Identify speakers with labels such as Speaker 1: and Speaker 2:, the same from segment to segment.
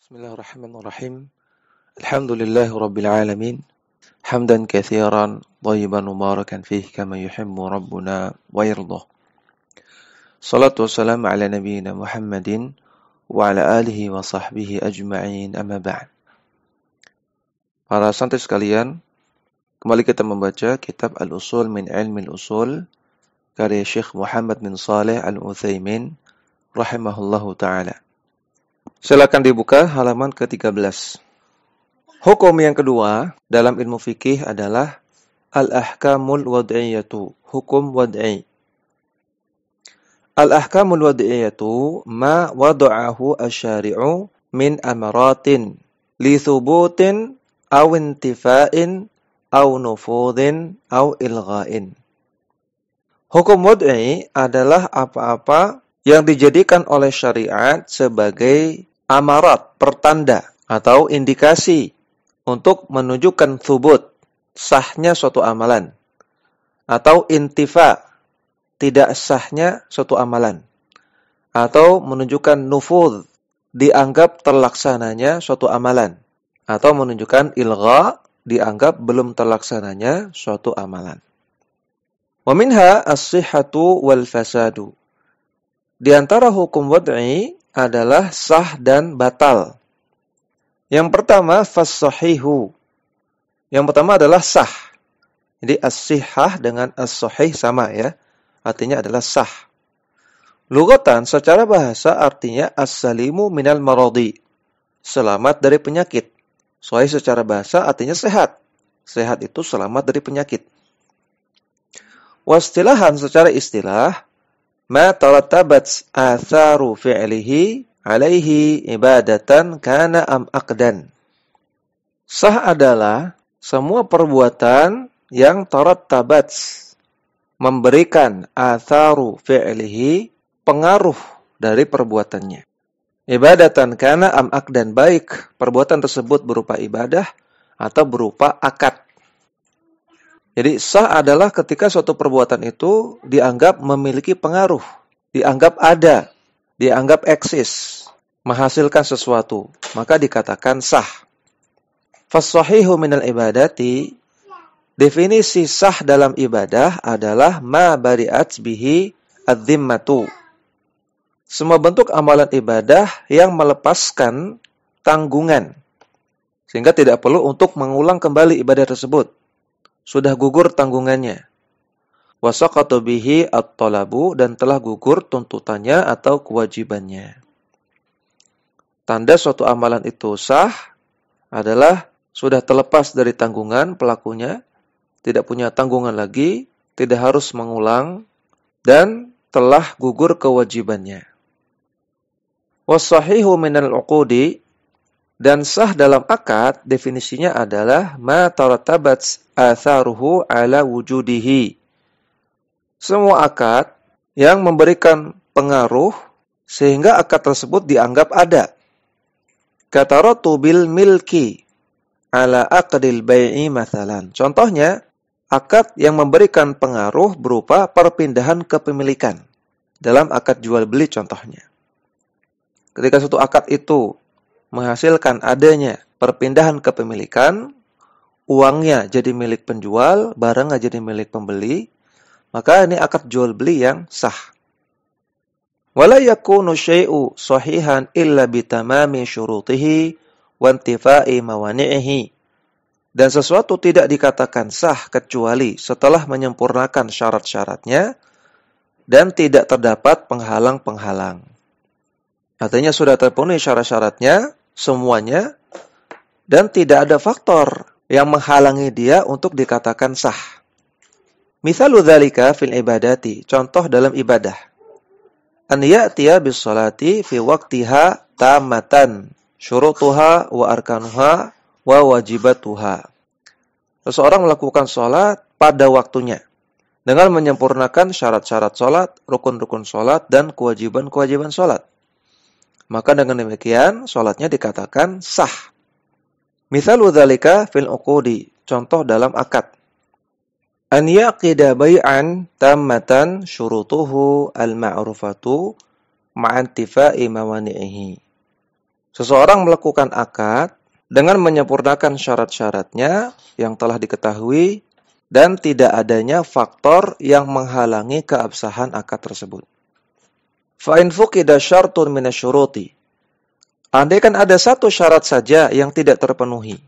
Speaker 1: Bismillahirrahmanirrahim. Alhamdulillahi rabbil alamin. Hamdan katsiran thayyiban mubarakan fihi kama yuhibbu rabbuna wa yardah. Salatu wassalamu ala nabiyyina Muhammadin wa ala alihi wa sahbihi ajma'in, amma ba'd. Para santri sekalian, kembali kita membaca kitab Al-Usul min Ilmi Al-Usul karya Syekh Muhammad bin Shalih Al-Utsaimin rahimahullahu ta'ala. Silakan dibuka halaman ke-13. Hukum yang kedua dalam ilmu fikih adalah al-ahkamul wad'iyatu, hukum wad'i. Al-ahkamul wad'iyatu ma wada'ahu asy-syari'u min amaratin li thubutin aw intifa'in aw nufudhin aw ilgha'in. Hukum wad'i adalah apa-apa yang dijadikan oleh syariat sebagai amarat, pertanda atau indikasi untuk menunjukkan thubut, sahnya suatu amalan, atau intifa, tidak sahnya suatu amalan, atau menunjukkan nufudh, dianggap terlaksananya suatu amalan, atau menunjukkan ilgha, dianggap belum terlaksananya suatu amalan. Wa minha as-sihhatu wal fasadu. Di antara hukum wad'i adalah sah dan batal. Yang pertama, fas-sahihu. Yang pertama adalah sah. Jadi as-sihhah dengan as-sahih sama ya. Artinya adalah sah. Lughatan secara bahasa artinya as-salimu minal maradi. Selamat dari penyakit. Sahih secara bahasa artinya sehat. Sehat itu selamat dari penyakit. Wastilahan secara istilah, ma tarattabat atharu fi'lihi alaihi ibadatan kana am aqdan. Sah adalah semua perbuatan yang tarattabat, memberikan atharu fi'lihi, pengaruh dari perbuatannya. Ibadatan kana am aqdan, baik perbuatan tersebut berupa ibadah atau berupa akad. Jadi sah adalah ketika suatu perbuatan itu dianggap memiliki pengaruh, dianggap ada, dianggap eksis, menghasilkan sesuatu, maka dikatakan sah. Fas-sahihu minal ibadati, definisi sah dalam ibadah adalah ma bari'at bihi adz-zimmatu. Semua bentuk amalan ibadah yang melepaskan tanggungan, sehingga tidak perlu untuk mengulang kembali ibadah tersebut. Sudah gugur tanggungannya. Wasaqatu bihi at-talabu, dan telah gugur tuntutannya atau kewajibannya. Tanda suatu amalan itu sah adalah sudah terlepas dari tanggungan pelakunya, tidak punya tanggungan lagi, tidak harus mengulang, dan telah gugur kewajibannya. Was-sahihu minal uqudi, dan sah dalam akad definisinya adalah ma tarattabat atharuhu ala wujudihi. Semua akad yang memberikan pengaruh sehingga akad tersebut dianggap ada. Kataratu bil milki ala aqdil bai'i mathalan. Contohnya, akad yang memberikan pengaruh berupa perpindahan kepemilikan. Dalam akad jual beli contohnya. Ketika suatu akad itu menghasilkan adanya perpindahan kepemilikan, uangnya jadi milik penjual, barangnya jadi milik pembeli, maka ini akad jual beli yang sah. Wala yakunu syai'u sahihan illa bitamami syurutihi wa intifa'i mawani'ihi. Dan sesuatu tidak dikatakan sah kecuali setelah menyempurnakan syarat-syaratnya dan tidak terdapat penghalang-penghalang. Artinya sudah terpenuhi syarat-syaratnya semuanya dan tidak ada faktor yang menghalangi dia untuk dikatakan sah. Mithalu dzalika fil ibadati, contoh dalam ibadah. An ya'tiya bis salati fi waqtiha tammatan, syurutuha wa arkanuha wa wajibatuha. Seseorang melakukan salat pada waktunya dengan menyempurnakan syarat-syarat salat, rukun-rukun salat dan kewajiban-kewajiban salat. Maka dengan demikian salatnya dikatakan sah. Mithalu dzalika fil uqudi, contoh dalam akad. An yaqida bai'an tammatan syurutuhu al-ma'rufatu ma'antifa'i mawani'ihi. Seseorang melakukan akad dengan menyempurnakan syarat-syaratnya yang telah diketahui dan tidak adanya faktor yang menghalangi keabsahan akad tersebut. Fa in fuqida syartun minasyuruti. Andaikan ada satu syarat saja yang tidak terpenuhi.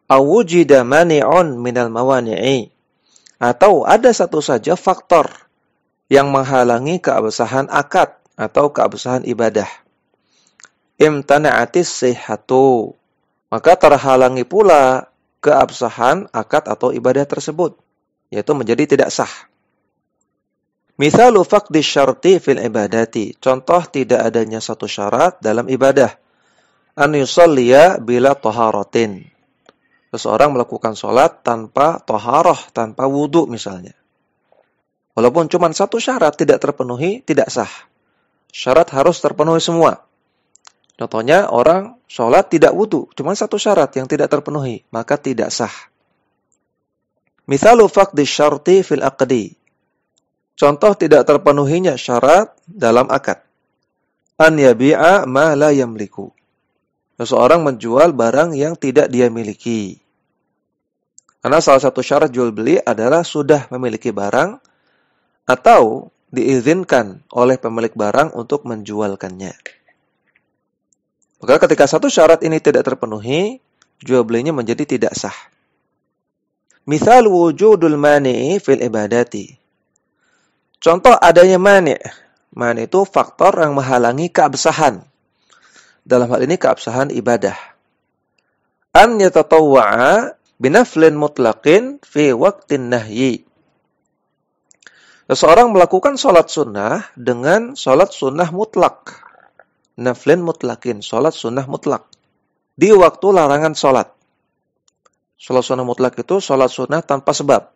Speaker 1: Aw wujida mani'un minal mawani'i. Atau ada satu saja faktor yang menghalangi keabsahan akad atau keabsahan ibadah. Imtana'atis sihhatu. Maka terhalangi pula keabsahan akad atau ibadah tersebut, yaitu menjadi tidak sah. Mithalu faqdi syarti fil ibadati. Contoh tidak adanya satu syarat dalam ibadah. An yusalliya bila taharatin. Seseorang melakukan sholat tanpa taharah, tanpa wudu misalnya. Walaupun cuma satu syarat tidak terpenuhi, tidak sah. Syarat harus terpenuhi semua. Contohnya orang sholat tidak wudu, cuma satu syarat yang tidak terpenuhi, maka tidak sah. Mithalu faqdi syarti fil aqdi. Contoh tidak terpenuhinya syarat dalam akad. An yabi'a ma la yamliku. Seseorang menjual barang yang tidak dia miliki. Karena salah satu syarat jual beli adalah sudah memiliki barang atau diizinkan oleh pemilik barang untuk menjualkannya. Maka ketika satu syarat ini tidak terpenuhi, jual belinya menjadi tidak sah. Misal wujudul mani'i fil ibadati. Contoh adanya mani'. Mani' itu faktor yang menghalangi keabsahan. Dalam hal ini keabsahan ibadah. An yatatawwa'a binaflin mutlaqin fi waqtin nahyi. Seseorang melakukan sholat sunnah dengan sholat sunnah mutlak. Naflin mutlaqin, sholat sunnah mutlak. Di waktu larangan sholat. Sholat sunnah mutlak itu sholat sunnah tanpa sebab.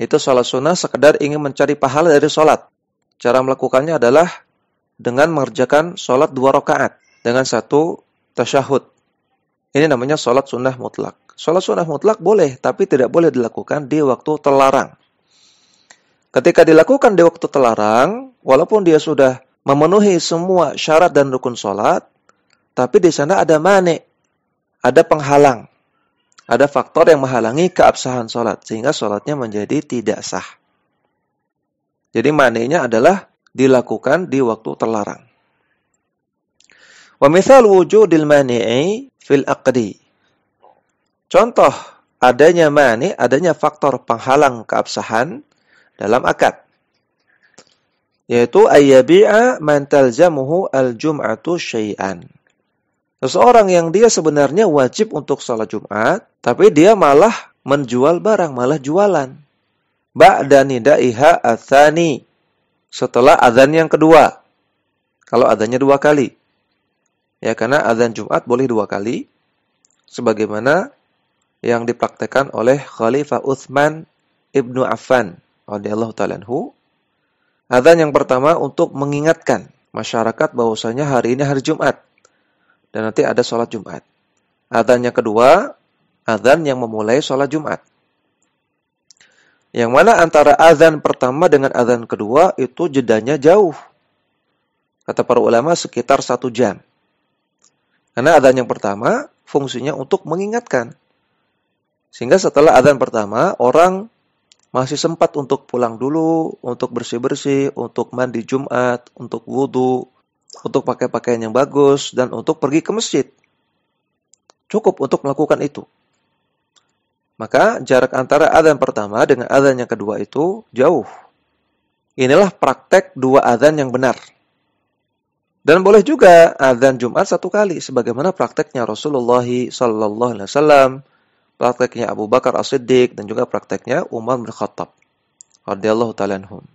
Speaker 1: Itu sholat sunnah sekedar ingin mencari pahala dari sholat. Cara melakukannya adalah dengan mengerjakan sholat 2 rakaat dengan 1 tasyahud. Ini namanya sholat sunnah mutlak. Sholat sunnah mutlak boleh, tapi tidak boleh dilakukan di waktu terlarang. Ketika dilakukan di waktu terlarang, walaupun dia sudah memenuhi semua syarat dan rukun sholat, tapi di sana ada mani', ada penghalang, ada faktor yang menghalangi keabsahan sholat, sehingga sholatnya menjadi tidak sah. Jadi mani'-nya adalah dilakukan di waktu terlarang. Wa mithal wujudil mani'i fil aqdi. Contoh adanya mani', adanya faktor penghalang keabsahan dalam akad. Yaitu ayyabi'a man talzamuhu al-jum'atu syai'an. Seseorang yang dia sebenarnya wajib untuk salat Jumat, tapi dia malah menjual barang, malah jualan. Ba'da nida'iha atsani. Setelah azan yang kedua. Kalau azannya 2 kali. Ya, karena azan Jumat boleh 2 kali. Sebagaimana yang dipraktekkan oleh Khalifah Utsman Ibnu Affan radhiyallahu ta'ala anhu. Adzan yang pertama untuk mengingatkan masyarakat bahwasanya hari ini hari Jumat dan nanti ada sholat Jumat. Adzan yang kedua, adzan yang memulai sholat Jumat. Yang mana antara adzan pertama dengan adzan kedua itu jedanya jauh. Kata para ulama sekitar 1 jam. Karena adzan yang pertama fungsinya untuk mengingatkan. Sehingga setelah adzan pertama orang masih sempat untuk pulang dulu, untuk bersih-bersih, untuk mandi Jumat, untuk wudu, untuk pakai pakaian yang bagus, dan untuk pergi ke masjid. Cukup untuk melakukan itu. Maka jarak antara adzan pertama dengan adzan yang kedua itu jauh. Inilah praktek 2 adzan yang benar. Dan boleh juga adzan Jumat 1 kali, sebagaimana prakteknya Rasulullah SAW, prakteknya Abu Bakar As-Siddiq, dan juga prakteknya Umar bin Khattab radhiyallahu ta'ala anhum.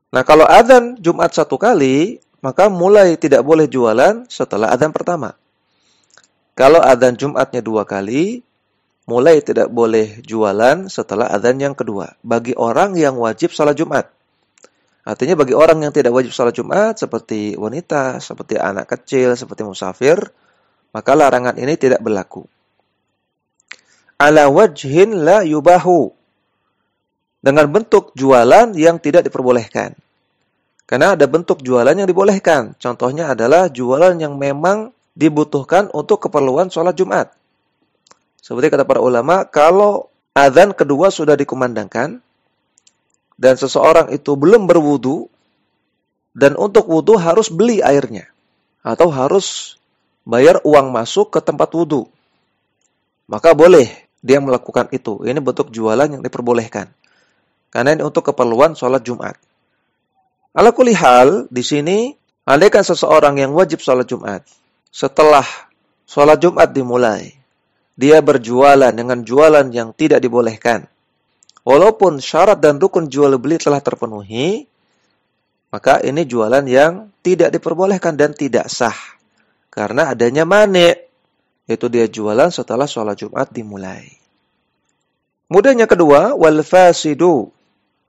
Speaker 1: Nah, kalau adzan Jumat 1 kali, maka mulai tidak boleh jualan setelah adzan pertama. Kalau adzan Jumatnya 2 kali, mulai tidak boleh jualan setelah adzan yang kedua. Bagi orang yang wajib salat Jumat. Artinya bagi orang yang tidak wajib salat Jumat, seperti wanita, seperti anak kecil, seperti musafir, maka larangan ini tidak berlaku. Ala wajhin la yubahu. Dengan bentuk jualan yang tidak diperbolehkan. Karena ada bentuk jualan yang dibolehkan. Contohnya adalah jualan yang memang dibutuhkan untuk keperluan sholat Jumat. Seperti kata para ulama, kalau adzan kedua sudah dikumandangkan, dan seseorang itu belum berwudu, dan untuk wudu harus beli airnya, atau harus bayar uang masuk ke tempat wudu, maka boleh dia melakukan itu. Ini bentuk jualan yang diperbolehkan. Karena ini untuk keperluan sholat Jumat. Ala kulli hal, di sini, andaikan seseorang yang wajib sholat Jumat, setelah sholat Jumat dimulai, dia berjualan dengan jualan yang tidak dibolehkan, walaupun syarat dan rukun jual beli telah terpenuhi, maka ini jualan yang tidak diperbolehkan dan tidak sah. Karena adanya mani', yaitu dia jualan setelah sholat Jumat dimulai. Kemudian yang kedua, wal fasidu,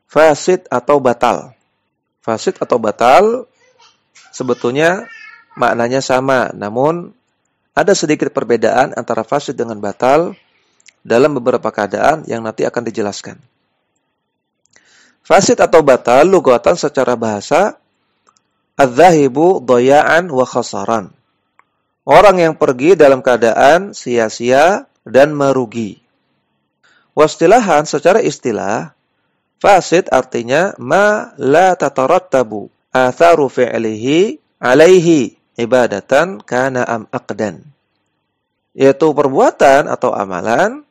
Speaker 1: fasid atau batal. Fasid atau batal sebetulnya maknanya sama, namun ada sedikit perbedaan antara fasid dengan batal dalam beberapa keadaan yang nanti akan dijelaskan. Fasid atau batal lugatan secara bahasa adz-dzahibu dhaya'an wa khasaran. Orang yang pergi dalam keadaan sia-sia dan merugi. Wastilahan secara istilah, fasid artinya ma la tatarattabu atharu fi'lihi alaihi ibadatan kana am aqdan. Yaitu perbuatan atau amalan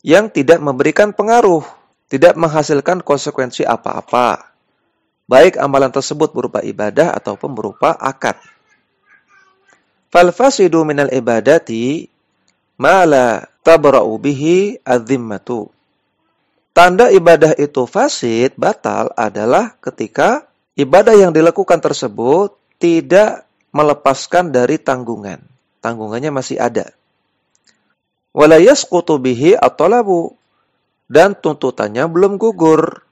Speaker 1: yang tidak memberikan pengaruh, tidak menghasilkan konsekuensi apa-apa. Baik amalan tersebut berupa ibadah ataupun berupa akad. Fal fasidu minal ibadati ma la tabra'u bihi adz-zimmatu. Tanda ibadah itu fasid, batal adalah ketika ibadah yang dilakukan tersebut tidak melepaskan dari tanggungan. Tanggungannya masih ada. Wala yasqutu bihi at-talabu, dan tuntutannya belum gugur.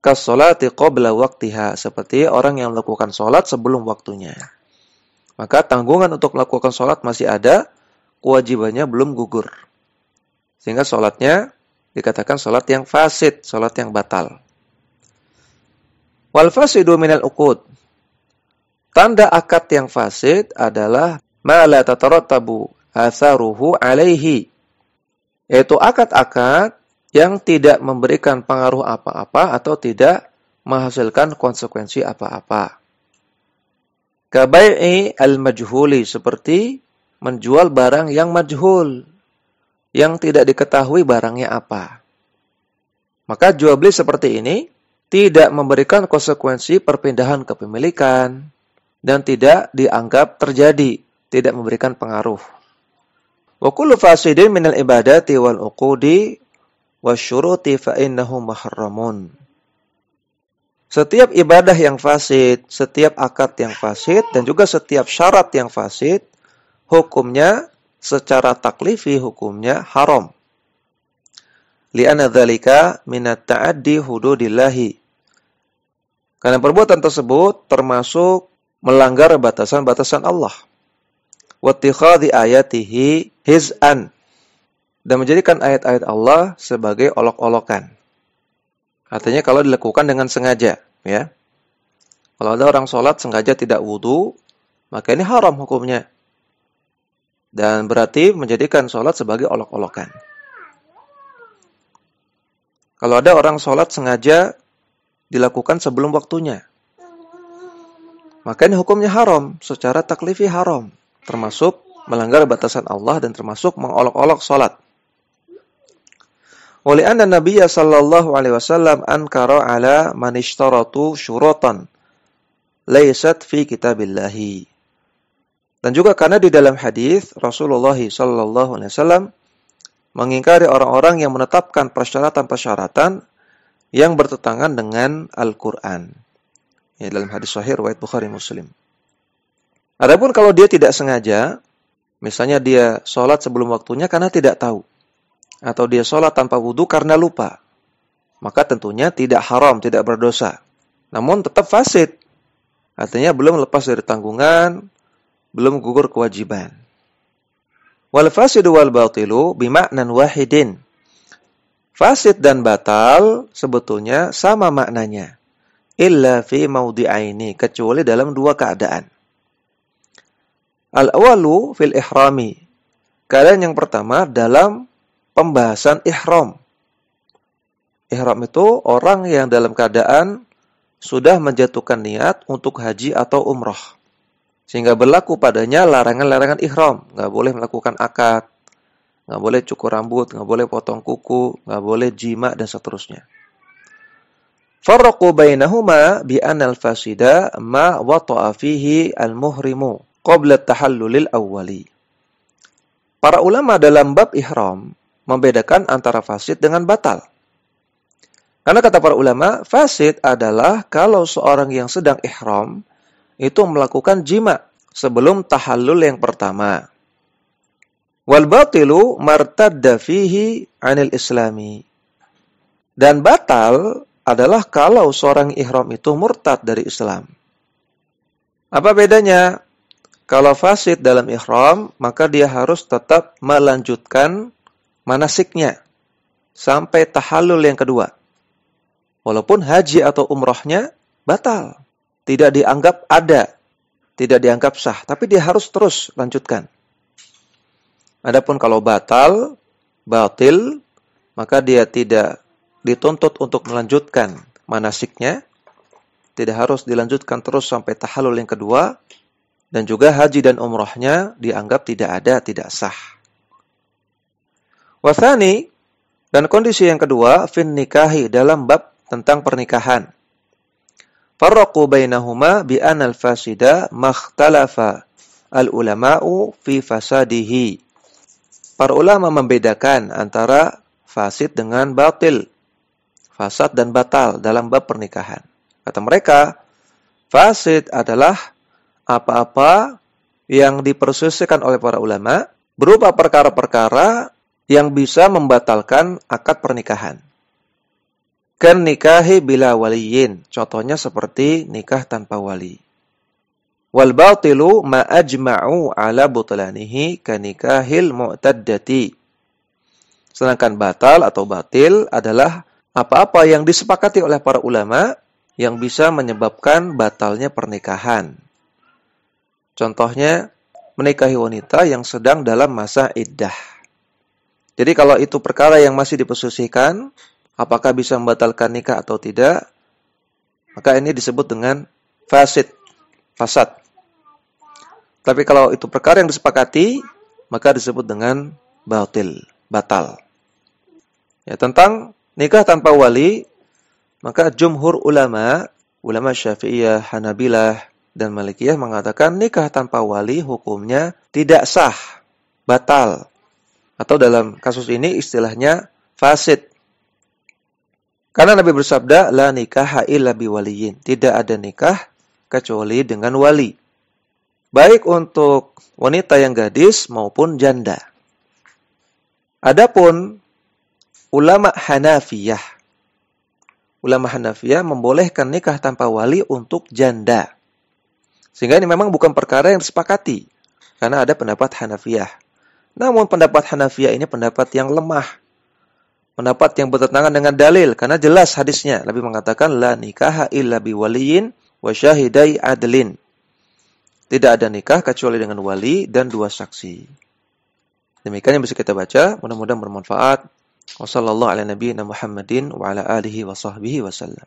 Speaker 1: Kas-sholati qabla waqtiha, seperti orang yang melakukan sholat sebelum waktunya. Maka tanggungan untuk melakukan sholat masih ada, kewajibannya belum gugur. Sehingga sholatnya dikatakan sholat yang fasid, sholat yang batal. Wal fasidu minal uqud. Tanda akad yang fasid adalah ma la tatarattabu atharuhu alaihi. Yaitu akad-akad yang tidak memberikan pengaruh apa-apa atau tidak menghasilkan konsekuensi apa-apa. Kabai'i al-majhuli, seperti menjual barang yang majhul, yang tidak diketahui barangnya apa. Maka jual beli seperti ini tidak memberikan konsekuensi perpindahan kepemilikan dan tidak dianggap terjadi, tidak memberikan pengaruh. Wa kullu fasidin minal ibadati wal uqudi wasyuruti fa innahu muharramun. Setiap ibadah yang fasid, setiap akad yang fasid, dan juga setiap syarat yang fasid, hukumnya secara taklifi hukumnya haram. Li'anna dzalika minat ta'addi hududillahi. Karena perbuatan tersebut termasuk melanggar batasan-batasan Allah. Wattikhadhi ayatihi hiz'an, dan menjadikan ayat-ayat Allah sebagai olok-olokan. Artinya kalau dilakukan dengan sengaja, ya. Kalau ada orang sholat sengaja tidak wudu, maka ini haram hukumnya. Dan berarti menjadikan sholat sebagai olok-olokan. Kalau ada orang sholat sengaja dilakukan sebelum waktunya, maka ini hukumnya haram, secara taklifi haram. Termasuk melanggar batasan Allah dan termasuk mengolok-olok sholat. Oleh anna Nabiya sallallahu alaihi wasallam ankara ala man ishtaratu syuratan laysat fi kitabillahi. Dan juga karena di dalam hadis Rasulullah sallallahu alaihi wasallam mengingkari orang-orang yang menetapkan persyaratan-persyaratan yang bertentangan dengan Al-Qur'an. Ya, dalam hadis sahih riwayat Bukhari Muslim. Adapun kalau dia tidak sengaja, misalnya dia sholat sebelum waktunya karena tidak tahu, atau dia sholat tanpa wudu karena lupa, maka tentunya tidak haram, tidak berdosa. Namun tetap fasid. Artinya belum lepas dari tanggungan, belum gugur kewajiban. Wal fasidu wal batilu bima'nan wahidin. Fasid dan batal sebetulnya sama maknanya. illa fi maudhi'aini, kecuali dalam dua keadaan. Al-awalu fil ihrami. Keadaan yang pertama dalam pembahasan ihram. Ihram itu orang yang dalam keadaan sudah menjatuhkan niat untuk haji atau umrah. Sehingga berlaku padanya larangan-larangan ihram. Nggak boleh melakukan akad, nggak boleh cukur rambut, nggak boleh potong kuku, nggak boleh jima, dan seterusnya. Farraqu bainahuma bi anal fasida ma wata'a fihi al-muhrimu qabla tahallulil awwali. Para ulama dalam bab ihram membedakan antara fasid dengan batal. Karena kata para ulama, fasid adalah kalau seorang yang sedang ihram itu melakukan jima sebelum tahallul yang pertama. Wal batilu martadda fihi 'anil islami. Dan batal adalah kalau seorang ihram itu murtad dari Islam. Apa bedanya? Kalau fasid dalam ihram, maka dia harus tetap melanjutkan manasiknya sampai tahallul yang kedua. Walaupun haji atau umrahnya batal, tidak dianggap ada, tidak dianggap sah, tapi dia harus terus lanjutkan. Adapun kalau batil, maka dia tidak dituntut untuk melanjutkan manasiknya, tidak harus dilanjutkan terus sampai tahallul yang kedua, dan juga haji dan umrahnya dianggap tidak ada, tidak sah. Wathani, dan kondisi yang kedua, fin nikahi, dalam bab tentang pernikahan. Farraqu bainahuma bi anal fasida makhtalafa al-ulama'u fi fasadihi. Para ulama membedakan antara fasid dengan batil, fasad dan batal dalam bab pernikahan. Kata mereka, fasid adalah apa-apa yang diperselisihkan oleh para ulama berupa perkara-perkara yang bisa membatalkan akad pernikahan. Kan nikahi bila waliyin, contohnya seperti nikah tanpa wali. Wal batilu ma ajma'u ala butlanihi ka nikahil mu'taddati. Sedangkan batal atau batil adalah apa-apa yang disepakati oleh para ulama yang bisa menyebabkan batalnya pernikahan. Contohnya menikahi wanita yang sedang dalam masa iddah. Jadi kalau itu perkara yang masih diperselisihkan, apakah bisa membatalkan nikah atau tidak, maka ini disebut dengan fasad. Tapi kalau itu perkara yang disepakati, maka disebut dengan batal. Ya, tentang nikah tanpa wali, maka jumhur ulama Syafi'iyah, Hanabilah, dan Malikiyah mengatakan nikah tanpa wali hukumnya tidak sah, batal. Atau dalam kasus ini istilahnya fasid. Karena Nabi bersabda, la nikaha illa biwaliyin. Tidak ada nikah kecuali dengan wali. Baik untuk wanita yang gadis maupun janda. Adapun ulama Hanafiyah. Ulama Hanafiyah membolehkan nikah tanpa wali untuk janda. Sehingga ini memang bukan perkara yang disepakati. Karena ada pendapat Hanafiyah. Namun pendapat Hanafiyah ini pendapat yang lemah. Pendapat yang bertentangan dengan dalil. Karena jelas hadisnya. Nabi mengatakan, la nikaha illa biwaliyin wa syahidai adlin. Tidak ada nikah kecuali dengan wali dan dua saksi. Demikian yang bisa kita baca. Mudah-mudahan bermanfaat. Wassallallahu ala nabiyyina Muhammadin wa ala alihi wa sahbihi wasallam.